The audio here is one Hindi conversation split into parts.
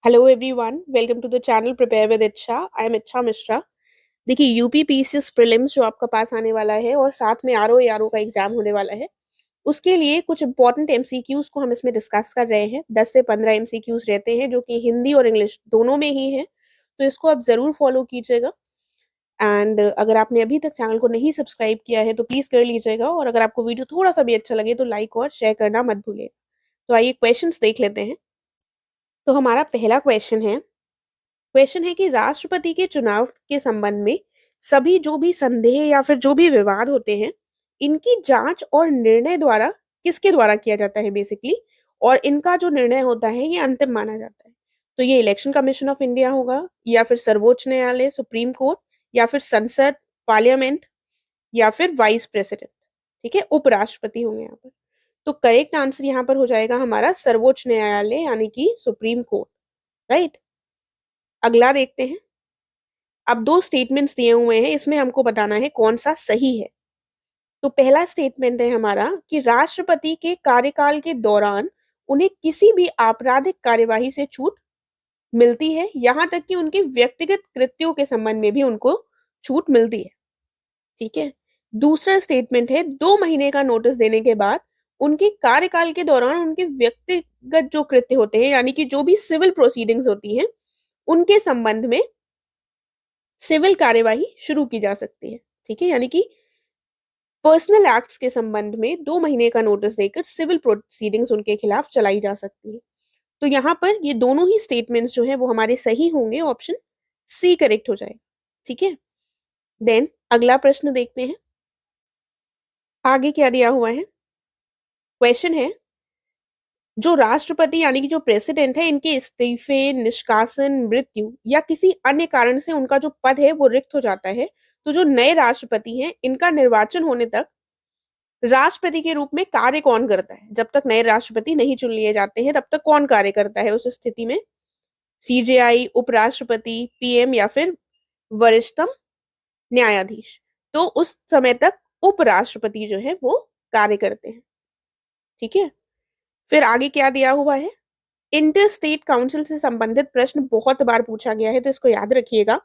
Hello everyone, welcome to the channel prepare with Ichchha. I M इच्छा मिश्रा। देखिए, यूपी पीसीएस प्रीलिम्स जो आपका पास आने वाला है और साथ में आरओ एआरओ का एग्जाम होने वाला है, उसके लिए कुछ इंपॉर्टेंट एमसीक्यूज को हम इसमें डिस्कस कर रहे हैं। 10 से 15 एमसीक्यूज रहते हैं जो कि हिंदी और इंग्लिश दोनों में ही हैं, तो इसको आप जरूर फॉलो कीजिएगा। एंड अगर आपने अभी तक चैनल को नहीं सब्सक्राइब किया है तो प्लीज कर लीजिएगा, और अगर आपको वीडियो थोड़ा सा भी अच्छा लगे तो लाइक और शेयर करना मत भूलिए। तो आइए क्वेश्चंस देख लेते हैं। तो हमारा पहला क्वेश्चन है कि राष्ट्रपति के चुनाव के संबंध में सभी जो भी संदेह या फिर जो भी विवाद होते हैं, इनकी जांच और निर्णय द्वारा किसके द्वारा किया जाता है बेसिकली, और इनका जो निर्णय होता है ये अंतिम माना जाता है। तो ये इलेक्शन कमीशन ऑफ इंडिया होगा, या फिर सर्वोच्च न्यायालय सुप्रीम कोर्ट, या फिर संसद पार्लियामेंट, या फिर वाइस प्रेसिडेंट। ठीक है, उपराष्ट्रपति होंगे यहाँ पर। तो करेक्ट आंसर यहाँ पर हो जाएगा हमारा सर्वोच्च न्यायालय यानी कि सुप्रीम कोर्ट। राइट। अगला देखते हैं। अब दो स्टेटमेंट्स दिए हुए हैं, इसमें हमको बताना है कौन सा सही है। तो पहला स्टेटमेंट है हमारा कि राष्ट्रपति के कार्यकाल के दौरान उन्हें किसी भी आपराधिक कार्यवाही से छूट मिलती है, यहां तक कि उनके व्यक्तिगत कृत्यों के संबंध में भी उनको छूट मिलती है। ठीक है। दूसरा स्टेटमेंट है 2 महीने का नोटिस देने के बाद उनके कार्यकाल के दौरान उनके व्यक्तिगत जो कृत्य होते हैं, यानी कि जो भी सिविल प्रोसीडिंग्स होती हैं, उनके संबंध में सिविल कार्यवाही शुरू की जा सकती है। ठीक है, यानी कि पर्सनल एक्ट्स के संबंध में 2 महीने का नोटिस देकर सिविल प्रोसीडिंग्स उनके खिलाफ चलाई जा सकती है। तो यहाँ पर ये दोनों ही स्टेटमेंट्स जो है वो हमारे सही होंगे, ऑप्शन सी करेक्ट हो जाएगा। ठीक है। देन अगला प्रश्न देखते हैं आगे क्या दिया हुआ है। क्वेश्चन है, जो राष्ट्रपति यानी कि जो प्रेसिडेंट है, इनके इस्तीफे, निष्कासन, मृत्यु या किसी अन्य कारण से उनका जो पद है वो रिक्त हो जाता है, तो जो नए राष्ट्रपति हैं इनका निर्वाचन होने तक राष्ट्रपति के रूप में कार्य कौन करता है। जब तक नए राष्ट्रपति नहीं चुन लिए जाते हैं तब तक कौन कार्य करता है उस स्थिति में? सीजेआई, उपराष्ट्रपति, पीएम, या फिर वरिष्ठतम न्यायाधीश। तो उस समय तक उपराष्ट्रपति जो है वो कार्य करते हैं। ठीक है। फिर आगे क्या दिया हुआ है। इंटर स्टेट काउंसिल से संबंधित प्रश्न बहुत बार पूछा गया है, तो इसको याद रखिएगा।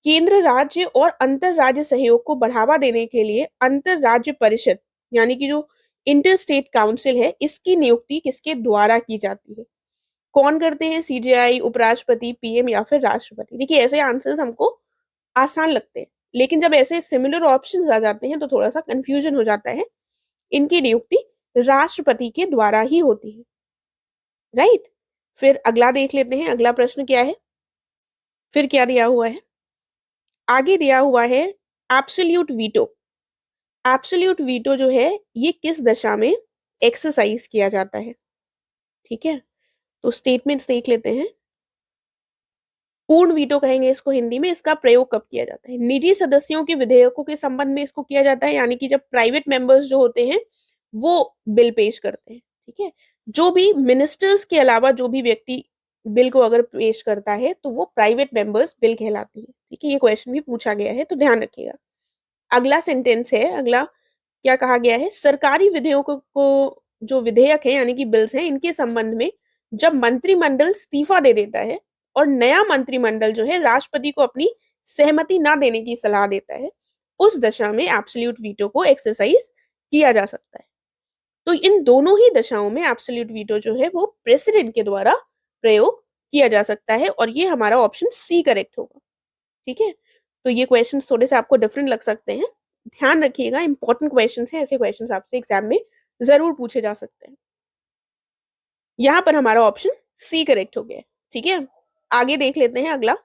केंद्र राज्य और अंतर राज्य सहयोग को बढ़ावा देने के लिए अंतर राज्य परिषद यानी कि जो इंटर स्टेट काउंसिल है, इसकी नियुक्ति किसके द्वारा की जाती है? कौन करते हैं? सीजेआई, उपराष्ट्रपति, पीएम, या फिर राष्ट्रपति। देखिए, ऐसे आंसर्स हमको आसान लगते हैं, लेकिन जब ऐसे सिमिलर ऑप्शंस आ जाते हैं तो थोड़ा सा कंफ्यूजन हो जाता है। इनकी नियुक्ति राष्ट्रपति के द्वारा ही होती है। राइट। फिर अगला देख लेते हैं, अगला प्रश्न क्या है। फिर क्या दिया हुआ है? आगे दिया हुआ है एब्सोल्यूट वीटो। एब्सोल्यूट वीटो जो है ये किस दशा में एक्सरसाइज किया जाता है? ठीक है। तो स्टेटमेंट्स देख लेते हैं। पूर्ण वीटो कहेंगे इसको हिंदी में। इसका प्रयोग कब किया जाता है? निजी सदस्यों के विधेयकों के संबंध में इसको किया जाता है, यानी कि जब प्राइवेट मेंबर्स जो होते हैं वो बिल पेश करते हैं। ठीक है। जो भी मिनिस्टर्स के अलावा जो भी व्यक्ति बिल को अगर पेश करता है तो वो प्राइवेट मेंबर्स बिल कहलाती है। ठीक है, ये क्वेश्चन भी पूछा गया है तो ध्यान रखिएगा। अगला सेंटेंस है, अगला क्या कहा गया है। सरकारी विधेयकों को जो विधेयक है यानी कि बिल्स हैं, इनके संबंध में जब मंत्रिमंडल इस्तीफा दे देता है और नया मंत्रिमंडल जो है राष्ट्रपति को अपनी सहमति ना देने की सलाह देता है, उस दशा में एब्सोल्यूट वीटो को एक्सरसाइज किया जा सकता है। तो इन दोनों ही दशाओं में एब्सोल्यूट वीटो जो है वो प्रेसिडेंट के द्वारा प्रयोग किया जा सकता है, और ये हमारा ऑप्शन सी करेक्ट होगा। ठीक है। तो ये क्वेश्चंस थोड़े से आपको डिफरेंट लग सकते हैं, ध्यान रखिएगा, इंपॉर्टेंट क्वेश्चंस हैं, ऐसे क्वेश्चंस आपसे एग्जाम में जरूर पूछे जा सकते हैं। यहाँ पर हमारा ऑप्शन सी करेक्ट हो गया है। ठीक है। आगे देख लेते हैं अगला।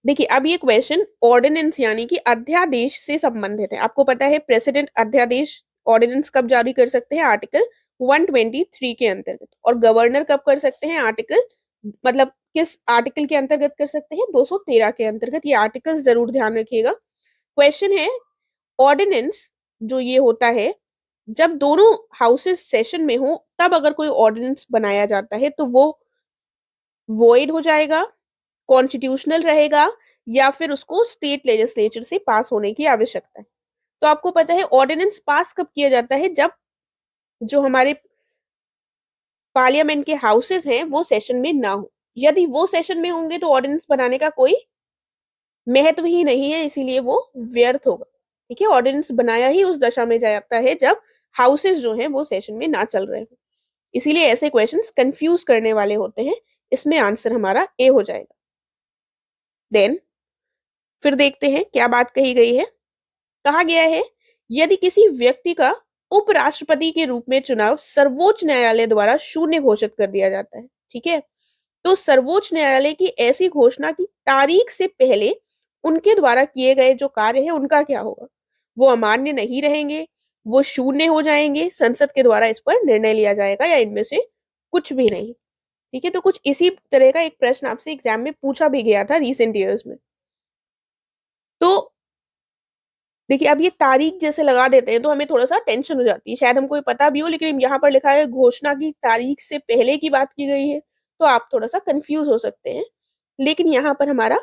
देखिए, अब ये क्वेश्चन ऑर्डिनेंस यानी कि अध्यादेश से संबंधित है। आपको पता है प्रेसिडेंट अध्यादेश ऑर्डिनेंस कब जारी कर सकते हैं? आर्टिकल 123 के अंतर्गत। और गवर्नर कब कर सकते हैं? आर्टिकल मतलब किस आर्टिकल के अंतर्गत कर सकते हैं? 213 के अंतर्गत। ये आर्टिकल जरूर ध्यान रखिएगा। क्वेश्चन है, ऑर्डिनेंस जो ये होता है, जब दोनों हाउसेस सेशन में हो तब अगर कोई ऑर्डिनेंस बनाया जाता है तो वो वॉइड हो जाएगा, कॉन्स्टिट्यूशनल रहेगा, या फिर उसको स्टेट लेजिस्लेचर से पास होने की आवश्यकता है। तो आपको पता है ऑर्डिनेंस पास कब किया जाता है? जब जो हमारे पार्लियामेंट के हाउसेस हैं वो सेशन में ना हो। यदि वो सेशन में होंगे तो ऑर्डिनेंस बनाने का कोई महत्व ही नहीं है, इसीलिए वो व्यर्थ होगा। ठीक है, ऑर्डिनेंस बनाया ही उस दशा में जाता है जब हाउसेस जो हैं वो सेशन में ना चल रहे हो। इसीलिए ऐसे क्वेश्चंस कंफ्यूज करने वाले होते हैं। इसमें आंसर हमारा ए हो जाएगा। देन फिर देखते हैं क्या बात कही गई है। कहा गया है यदि किसी व्यक्ति का उपराष्ट्रपति के रूप में चुनाव सर्वोच्च न्यायालय द्वारा शून्य घोषित कर दिया जाता है, ठीक है, तो सर्वोच्च न्यायालय की ऐसी घोषणा की तारीख से पहले उनके द्वारा किए गए जो कार्य है उनका क्या होगा? वो अमान्य नहीं रहेंगे, वो शून्य हो जाएंगे, संसद के द्वारा इस पर निर्णय लिया जाएगा, या इनमें से कुछ भी नहीं। ठीक है, तो कुछ इसी तरह का एक प्रश्न आपसे एग्जाम में पूछा भी गया था रिसेंट ईयर्स में। तो देखिए, अब ये तारीख जैसे लगा देते हैं तो हमें थोड़ा सा टेंशन हो जाती है, शायद हमको ये पता भी हो, लेकिन यहाँ पर लिखा है घोषणा की तारीख से पहले की बात की गई है, तो आप थोड़ा सा कंफ्यूज हो सकते हैं। लेकिन यहाँ पर हमारा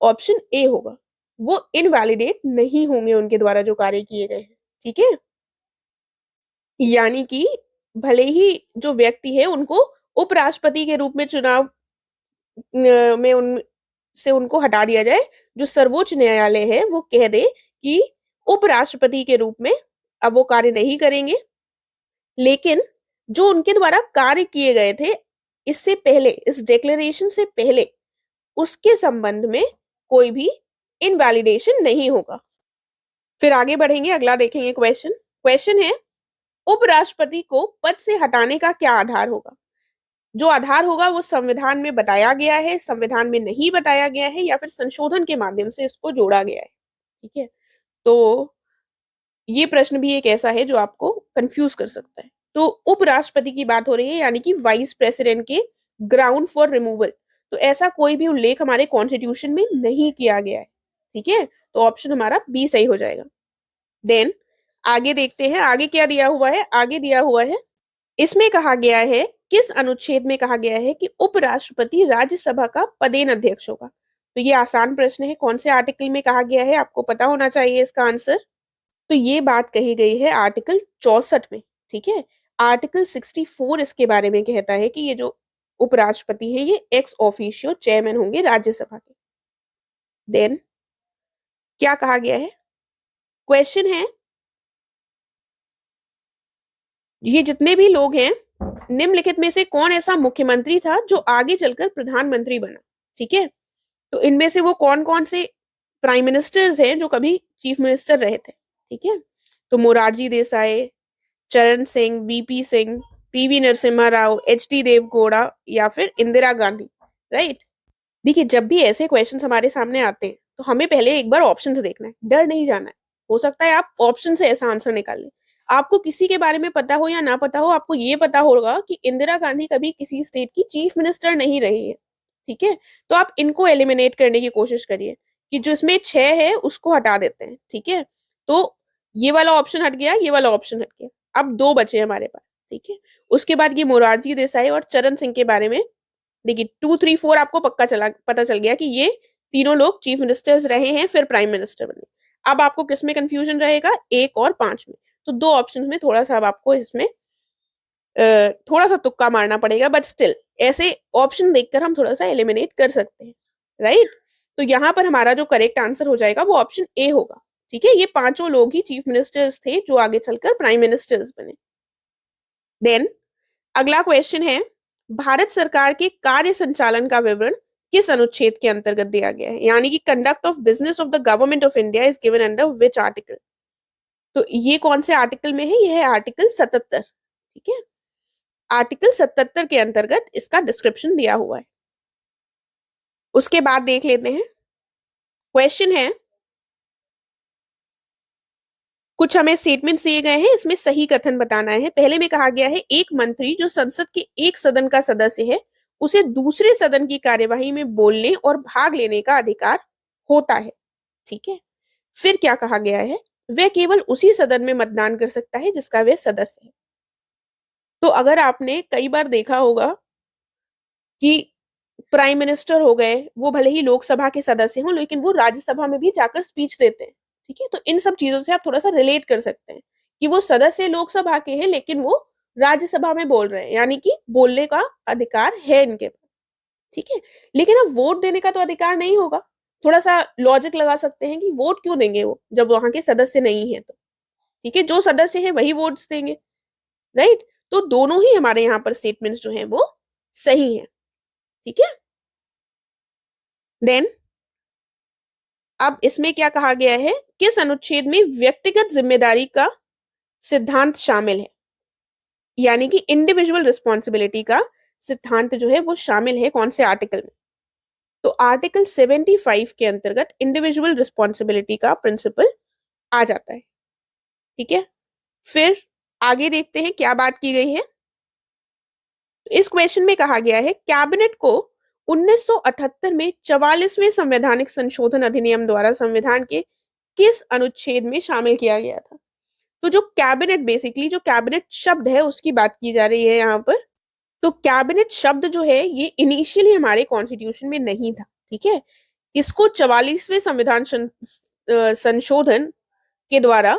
ऑप्शन ए होगा, वो इनवैलिडेट नहीं होंगे उनके द्वारा जो कार्य किए गए हैं। ठीक है, यानी कि भले ही जो व्यक्ति है उनको उपराष्ट्रपति के रूप में चुनाव में उन से उनको हटा दिया जाए, जो सर्वोच्च न्यायालय है वो कह दे कि उपराष्ट्रपति के रूप में अब वो कार्य नहीं करेंगे, लेकिन जो उनके द्वारा कार्य किए गए थे इससे पहले, इस डिक्लेरेशन से पहले, उसके संबंध में कोई भी इनवैलिडेशन नहीं होगा। फिर आगे बढ़ेंगे, अगला देखेंगे क्वेश्चन। क्वेश्चन है उपराष्ट्रपति को पद से हटाने का क्या आधार होगा? जो आधार होगा वो संविधान में बताया गया है, संविधान में नहीं बताया गया है, या फिर संशोधन के माध्यम से इसको जोड़ा गया है। ठीक है, तो ये प्रश्न भी एक ऐसा है जो आपको कंफ्यूज कर सकता है। तो उपराष्ट्रपति की बात हो रही है, यानी कि वाइस प्रेसिडेंट के ग्राउंड फॉर रिमूवल, तो ऐसा कोई भी उल्लेख हमारे कॉन्स्टिट्यूशन में नहीं किया गया है। ठीक है, तो ऑप्शन हमारा बी सही हो जाएगा। देन आगे देखते हैं, आगे क्या दिया हुआ है। आगे दिया हुआ है, इसमें कहा गया है, किस अनुच्छेद में कहा गया है कि उपराष्ट्रपति राज्यसभा का पदेन अध्यक्ष होगा? तो ये आसान प्रश्न है, कौन से आर्टिकल में कहा गया है आपको पता होना चाहिए इसका आंसर। तो ये बात कही गई है आर्टिकल 64 में। ठीक है, आर्टिकल 64 इसके बारे में कहता है कि ये जो उपराष्ट्रपति है ये एक्स ऑफिशियो चेयरमैन होंगे राज्यसभा के। देन क्या कहा गया है, क्वेश्चन है, ये जितने भी लोग हैं निम्नलिखित में से कौन ऐसा मुख्यमंत्री था जो आगे चलकर प्रधानमंत्री बना? ठीक है, तो इनमें से वो कौन कौन से प्राइम मिनिस्टर्स हैं जो कभी चीफ मिनिस्टर रहे थे? ठीक है, तो Morarji Desai, Charan Singh, VP Singh, PV Narasimha Rao, H D Deve Gowda, या फिर इंदिरा गांधी। राइट, देखिए जब भी ऐसे क्वेश्चन हमारे सामने आते हैं तो हमें पहले एक बार ऑप्शन से देखना है, डर नहीं जाना है। हो सकता है आप ऑप्शन से ऐसा आंसर निकाल लें, आपको किसी के बारे में पता हो या ना पता हो, आपको ये पता होगा कि इंदिरा गांधी कभी किसी स्टेट की चीफ मिनिस्टर नहीं रही है। ठीक है, तो आप इनको एलिमिनेट करने की कोशिश करिए कि जो इसमें 6 है उसको हटा देते हैं। ठीक है, तो ये वाला ऑप्शन हट गया, ये वाला ऑप्शन हट गया, अब 2 बचे हमारे पास। ठीक है, उसके बाद ये मोरारजी देसाई और चरण सिंह के बारे में देखिए 2, 3, 4 आपको पता चल गया कि ये तीनों लोग चीफ मिनिस्टर्स रहे हैं, फिर प्राइम मिनिस्टर बने। अब आपको किस में कंफ्यूजन रहेगा? 1 और 5 में। तो 2 ऑप्शंस में थोड़ा सा अब आपको इसमें थोड़ा सा तुक्का मारना पड़ेगा, बट स्टिल ऐसे ऑप्शन देखकर हम थोड़ा सा एलिमिनेट कर सकते हैं। राइट, तो यहाँ पर हमारा जो करेक्ट आंसर हो जाएगा वो ऑप्शन ए होगा। ठीक है, ये पांचों लोग ही चीफ मिनिस्टर्स थे जो आगे चलकर प्राइम मिनिस्टर्स बने। देन अगला क्वेश्चन है, भारत सरकार के कार्य संचालन का विवरण किस अनुच्छेद के अंतर्गत दिया गया है? यानी कि conduct of business of the government of India is given under which article? तो ये कौन से आर्टिकल में है? ये है आर्टिकल 77। ठीक है, आर्टिकल 77 के अंतर्गत इसका डिस्क्रिप्शन दिया हुआ है। उसके बाद देख लेते हैं, क्वेश्चन है, कुछ हमें स्टेटमेंट्स दिए गए हैं, इसमें सही कथन बताना है। पहले में कहा गया है एक मंत्री जो संसद के एक सदन का सदस्य है उसे दूसरे सदन की कार्यवाही में बोलने और भाग लेने का अधिकार होता है। ठीक है, फिर क्या कहा गया है, वह केवल उसी सदन में मतदान कर सकता है जिसका वह सदस्य है। तो अगर आपने कई बार देखा होगा कि प्राइम मिनिस्टर हो गए, वो भले ही लोकसभा के सदस्य हों लेकिन वो राज्यसभा में भी जाकर स्पीच देते हैं। ठीक है, तो इन सब चीजों से आप थोड़ा सा रिलेट कर सकते हैं कि वो सदस्य लोकसभा के हैं लेकिन वो राज्यसभा में बोल रहे हैं, यानी कि बोलने का अधिकार है इनके पास, ठीक है। लेकिन अब वोट देने का तो अधिकार नहीं होगा। थोड़ा सा लॉजिक लगा सकते हैं कि वोट क्यों देंगे वो, जब वहां के सदस्य नहीं है तो, ठीक है, जो सदस्य है वही वोट्स देंगे, राइट। तो दोनों ही हमारे यहाँ पर स्टेटमेंट्स जो हैं वो सही हैं, ठीक है। देन अब इसमें क्या कहा गया है, किस अनुच्छेद में व्यक्तिगत जिम्मेदारी का सिद्धांत शामिल है, यानी कि इंडिविजुअल रिस्पॉन्सिबिलिटी का सिद्धांत जो है वो शामिल है कौन से आर्टिकल में। तो आर्टिकल 75 के अंतर्गत इंडिविजुअल रिस्पॉन्सिबिलिटी का प्रिंसिपल आ जाता है, ठीक है। फिर आगे देखते हैं क्या बात की गई है। इस क्वेश्चन में कहा गया है कैबिनेट को 1978 में 44वें संवैधानिक संशोधन अधिनियम द्वारा संविधान के किस अनुच्छेद में शामिल किया गया था। तो जो कैबिनेट, बेसिकली जो कैबिनेट शब्द है उसकी बात की जा रही है यहाँ पर। तो कैबिनेट शब्द जो है ये इनिशियली हमारे कॉन्स्टिट्यूशन में नहीं था, ठीक है। इसको 44वें संविधान संशोधन के द्वारा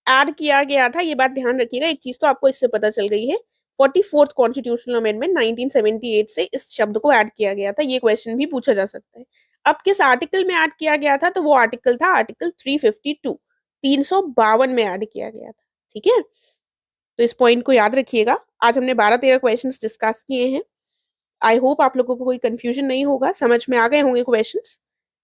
ऐड किया गया था। ये बात ध्यान रखिएगा, एक चीज तो आपको इससे पता चल गई है, 44th कॉन्स्टिट्यूशनल अमेंडमेंट 1978 से इस शब्द को ऐड किया गया था। ये क्वेश्चन भी पूछा जा सकता है। अब किस आर्टिकल में ऐड किया गया था, तो वो आर्टिकल था आर्टिकल 352, 352 में ऐड किया गया था, ठीक है। तो इस पॉइंट को याद रखिएगा। आज हमने 12-13 क्वेश्चंस डिस्कस किए हैं। आई होप आप लोगों को कोई कंफ्यूजन नहीं होगा, समझ में आ गए होंगे क्वेश्चंस।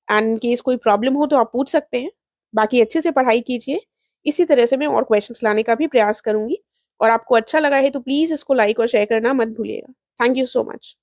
एंड केस कोई प्रॉब्लम हो तो आप पूछ सकते हैं। बाकी अच्छे से पढ़ाई कीजिए, इसी तरह से मैं और क्वेश्चंस लाने का भी प्रयास करूंगी। और आपको अच्छा लगा है तो प्लीज इसको लाइक और शेयर करना मत भूलिएगा। Thank you so much.